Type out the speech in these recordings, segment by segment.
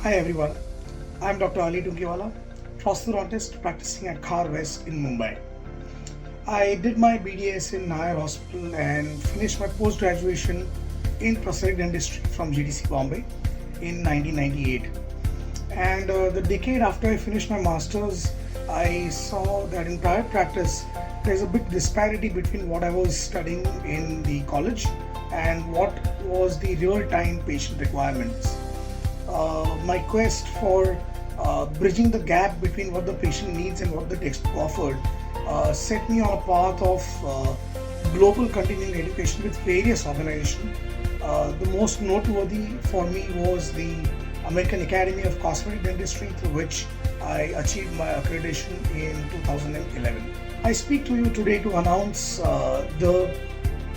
Hi everyone, I'm Dr. Ali Tunkiwala, prosthodontist practicing at Khar West in Mumbai. I did my BDS in Nair Hospital and finished my post-graduation in prosthetic dentistry from GTC Bombay in 1998. And the decade after I finished my masters, I saw that in private practice, there's a big disparity between what I was studying in the college and what was the real-time patient requirements. My quest for bridging the gap between what the patient needs and what the textbook offered set me on a path of global continuing education with various organizations. The most noteworthy for me was the American Academy of Cosmetic Dentistry, through which I achieved my accreditation in 2011. I speak to you today to announce the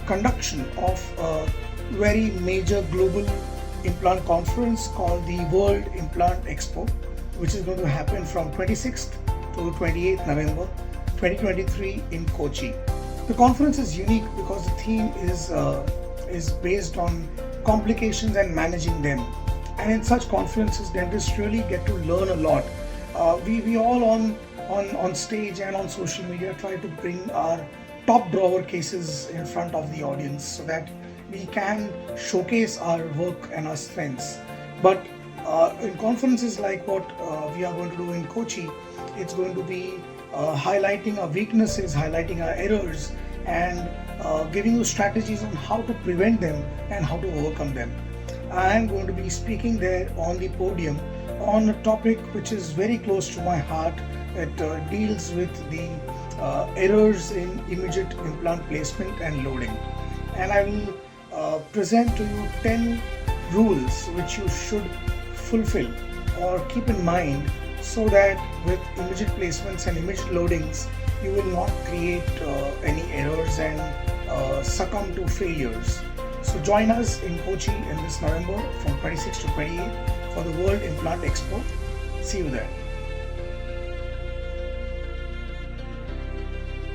conduction of a very major global implant conference called the World Implant Expo, which is going to happen from 26th to 28th November 2023 in Kochi. The conference is unique because the theme is based on complications and managing them. And in such conferences, dentists really get to learn a lot. We all on stage and on social media try to bring our top drawer cases in front of the audience so that we can showcase our work and our strengths. But in conferences like what we are going to do in Kochi, it's going to be highlighting our weaknesses, highlighting our errors, and giving you strategies on how to prevent them and how to overcome them. I am going to be speaking there on the podium on a topic which is very close to my heart. It deals with the errors in immediate implant placement and loading. And I will present to you 10 rules which you should fulfill or keep in mind so that with immediate placements and immediate loadings you will not create any errors and succumb to failures. So join us in Kochi in this November from 26 to 28 for the World Implant Expo. See you there.